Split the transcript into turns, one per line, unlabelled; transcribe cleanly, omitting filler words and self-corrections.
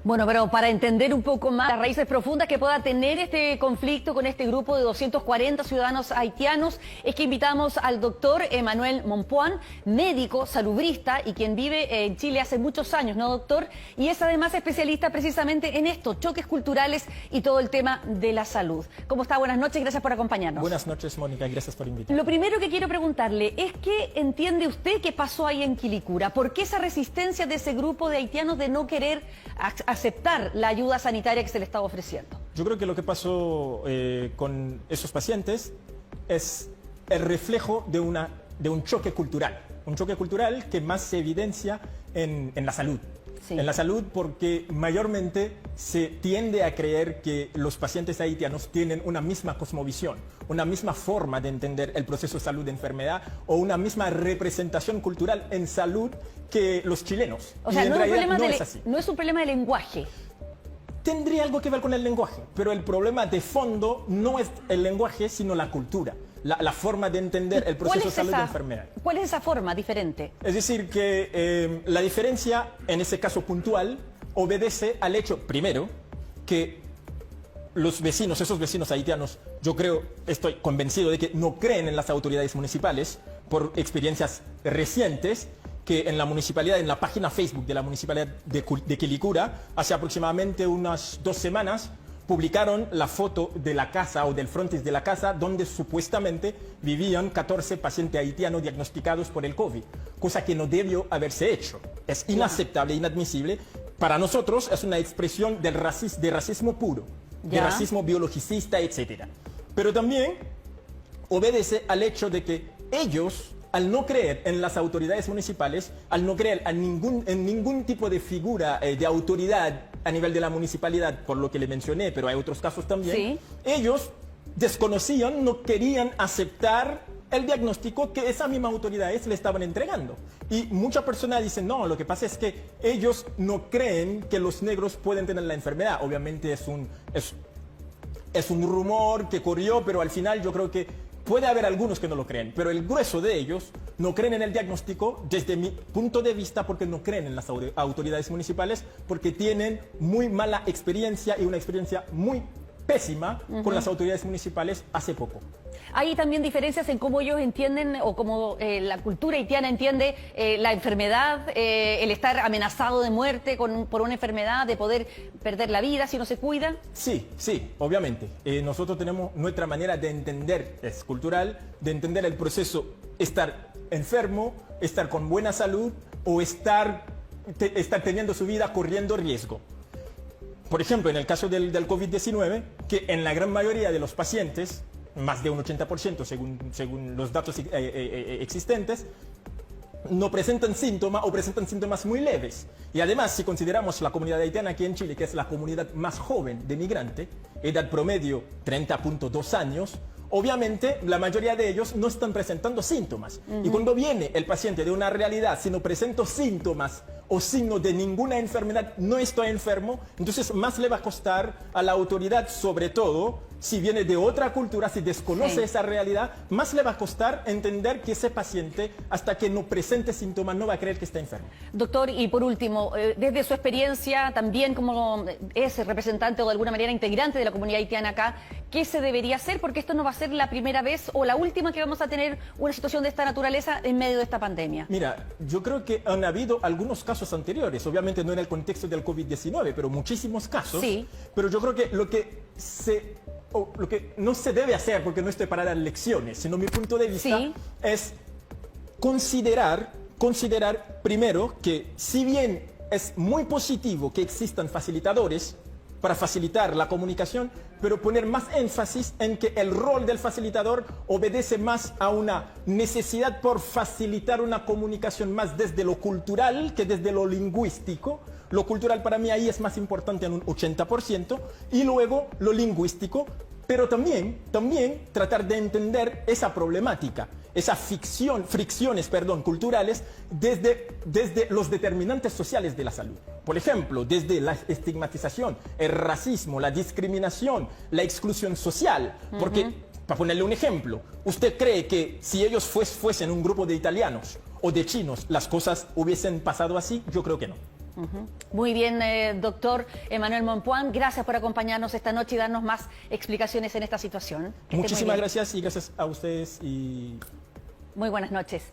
Bueno, pero para entender un poco más las raíces profundas que pueda tener este conflicto con este grupo de 240 ciudadanos haitianos, es que invitamos al doctor Emmanuel Mompoan, médico, salubrista y quien vive en Chile hace muchos años, ¿no, doctor? Y es además especialista precisamente en esto, choques culturales y todo el tema de la salud. ¿Cómo está? Buenas noches, gracias por acompañarnos.
Buenas noches, Mónica, y gracias por invitarme.
Lo primero que quiero preguntarle es ¿qué entiende usted que pasó ahí en Quilicura? ¿Por qué esa resistencia de ese grupo de haitianos de no querer aceptar la ayuda sanitaria que se le estaba ofreciendo?
Yo creo que lo que pasó con esos pacientes es el reflejo de un choque cultural que más se evidencia en la salud. Sí. En la salud porque mayormente se tiende a creer que los pacientes haitianos tienen una misma cosmovisión, una misma forma de entender el proceso de salud de enfermedad o una misma representación cultural en salud que los chilenos.
O sea,
y en realidad no es así.
No es un problema de lenguaje.
Tendría algo que ver con el lenguaje, pero el problema de fondo no es el lenguaje, sino la cultura, la forma de entender el proceso de salud de enfermedad.
¿Cuál es esa forma diferente?
Es decir, que la diferencia, en ese caso puntual, obedece al hecho, primero, que los vecinos, esos vecinos haitianos, yo creo, estoy convencido de que no creen en las autoridades municipales por experiencias recientes, que en la municipalidad, en la página Facebook de la municipalidad de Quilicura, hace aproximadamente unas 2 semanas, publicaron la foto de la casa o del frontis de la casa donde supuestamente vivían 14 pacientes haitianos diagnosticados por el COVID, cosa que no debió haberse hecho. Es inaceptable, inadmisible. Para nosotros es una expresión de racismo puro, de racismo biologicista, etc. Pero también obedece al hecho de que ellos, al no creer en las autoridades municipales, al no creer en ningún tipo de figura de autoridad a nivel de la municipalidad, por lo que le mencioné, pero hay otros casos también, ¿sí? Ellos desconocían, no querían aceptar el diagnóstico que esas mismas autoridades le estaban entregando. Y muchas personas dicen, no, lo que pasa es que ellos no creen que los negros pueden tener la enfermedad. Obviamente es un rumor que corrió, pero al final yo creo que puede haber algunos que no lo creen, pero el grueso de ellos no creen en el diagnóstico desde mi punto de vista porque no creen en las autoridades municipales, porque tienen muy mala experiencia y una experiencia muy pésima con las autoridades municipales hace poco.
Hay también diferencias en cómo ellos entienden o cómo la cultura haitiana entiende la enfermedad, el estar amenazado de muerte por una enfermedad, de poder perder la vida si no se cuida.
Sí, obviamente. Nosotros tenemos nuestra manera de entender, es cultural, de entender el proceso, estar enfermo, estar con buena salud o estar teniendo su vida corriendo riesgo. Por ejemplo, en el caso del COVID-19, que en la gran mayoría de los pacientes, más de un 80% según los datos existentes, no presentan síntomas o presentan síntomas muy leves. Y además, si consideramos la comunidad haitiana aquí en Chile, que es la comunidad más joven de migrante, edad promedio 30.2 años, obviamente la mayoría de ellos no están presentando síntomas. Y cuando viene el paciente de una realidad, si no presento síntomas o signo de ninguna enfermedad, no estoy enfermo, entonces más le va a costar a la autoridad, sobre todo si viene de otra cultura, si desconoce esa realidad, más le va a costar entender que ese paciente, hasta que no presente síntomas, no va a creer que está enfermo.
Doctor, y por último, desde su experiencia, también como es representante o de alguna manera integrante de la comunidad haitiana acá, ¿qué se debería hacer? Porque esto no va a ser la primera vez o la última que vamos a tener una situación de esta naturaleza en medio de esta pandemia.
Mira, yo creo que han habido algunos casos anteriores, obviamente no en el contexto del COVID-19, pero muchísimos casos. Sí. Pero yo creo que lo que no se debe hacer, porque no estoy para dar lecciones, sino mi punto de vista es considerar primero que si bien es muy positivo que existan facilitadores para facilitar la comunicación, pero poner más énfasis en que el rol del facilitador obedece más a una necesidad por facilitar una comunicación más desde lo cultural que desde lo lingüístico. Lo cultural para mí ahí es más importante en un 80% y luego lo lingüístico, pero también tratar de entender esa problemática, esas fricciones culturales desde los determinantes sociales de la salud. Por ejemplo, desde la estigmatización, el racismo, la discriminación, la exclusión social. Porque, para ponerle un ejemplo, ¿usted cree que si ellos fuesen un grupo de italianos o de chinos, las cosas hubiesen pasado así? Yo creo que no.
Muy bien, doctor Emmanuel Mompuán, gracias por acompañarnos esta noche y darnos más explicaciones en esta situación.
Muchísimas gracias y gracias a ustedes.
Muy buenas noches.